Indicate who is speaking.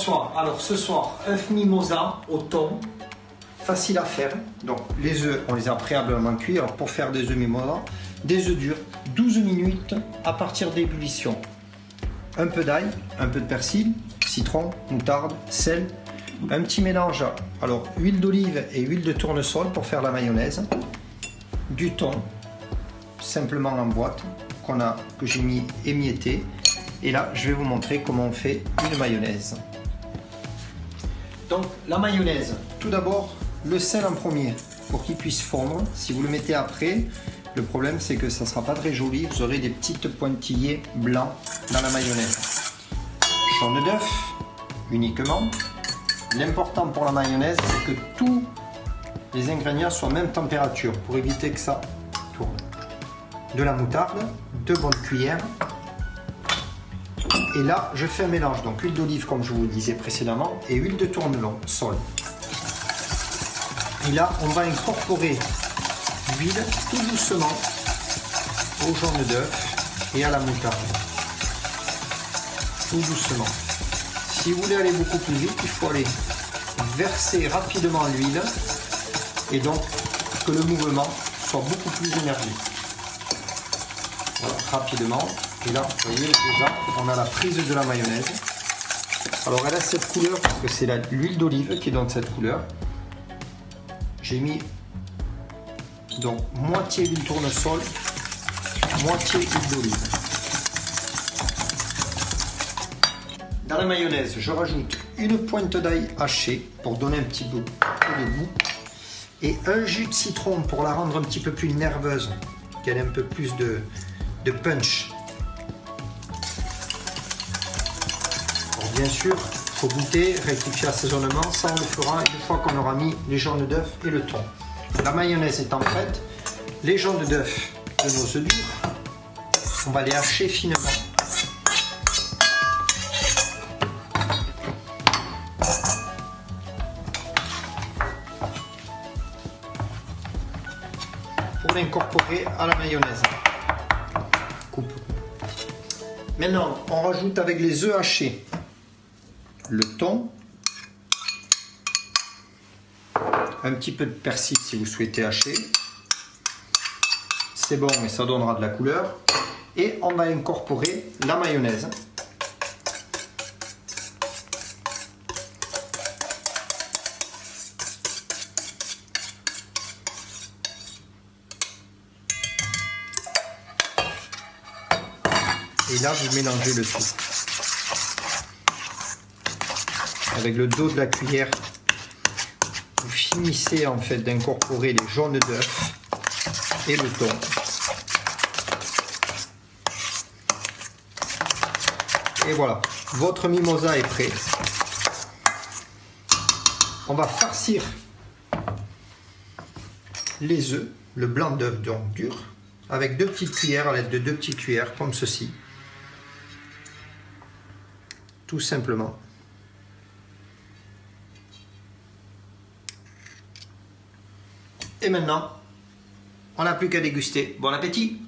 Speaker 1: bonsoir. Alors ce soir, œuf mimosa au thon, facile à faire. Donc les œufs, on les a préalablement cuits. Alors pour faire des œufs mimosa, des œufs durs, 12 minutes à partir d'ébullition. Un peu d'ail, un peu de persil, citron, moutarde, sel, un petit mélange. Alors huile d'olive et huile de tournesol pour faire la mayonnaise, du thon, simplement en boîte, que j'ai mis émietté. Et là, je vais vous montrer comment on fait une mayonnaise. Donc, la mayonnaise, tout d'abord, le sel en premier, pour qu'il puisse fondre. Si vous le mettez après, le problème, c'est que ça ne sera pas très joli. Vous aurez des petites pointillés blancs dans la mayonnaise. Jaune d'œuf, uniquement. L'important pour la mayonnaise, c'est que tous les ingrédients soient même température, pour éviter que ça tourne. De la moutarde, 2 bonnes cuillères. Et là, je fais un mélange, donc huile d'olive comme je vous le disais précédemment et huile de tournesol. Et là, on va incorporer l'huile tout doucement au jaune d'œuf et à la moutarde. Tout doucement. Si vous voulez aller beaucoup plus vite, il faut aller verser rapidement l'huile et donc que le mouvement soit beaucoup plus énergique. Voilà, rapidement. Et là, vous voyez déjà, on a la prise de la mayonnaise. Alors elle a cette couleur parce que c'est l'huile d'olive qui donne cette couleur. J'ai mis donc moitié huile tournesol, moitié huile d'olive. Dans la mayonnaise, je rajoute une pointe d'ail haché pour donner un petit peu de goût et un jus de citron pour la rendre un petit peu plus nerveuse, qu'elle ait un peu plus de punch. Bien sûr, il faut goûter, rectifier l'assaisonnement, ça on le fera une fois qu'on aura mis les jaunes d'œuf et le thon. La mayonnaise étant prête, les jaunes d'œuf de nos œufs durs, on va les hacher finement. Pour l'incorporer à la mayonnaise. Coupe. Maintenant, on rajoute avec les œufs hachés le thon, un petit peu de persil si vous souhaitez hacher, c'est bon mais ça donnera de la couleur, et on va incorporer la mayonnaise. Et là vous mélangez le tout. Avec le dos de la cuillère, vous finissez en fait d'incorporer les jaunes d'œuf et le thon. Et voilà, votre mimosa est prêt. On va farcir les œufs, le blanc d'œuf donc dur, avec 2 petites cuillères à l'aide de 2 petites cuillères comme ceci. Tout simplement. Et maintenant, on n'a plus qu'à déguster. Bon appétit!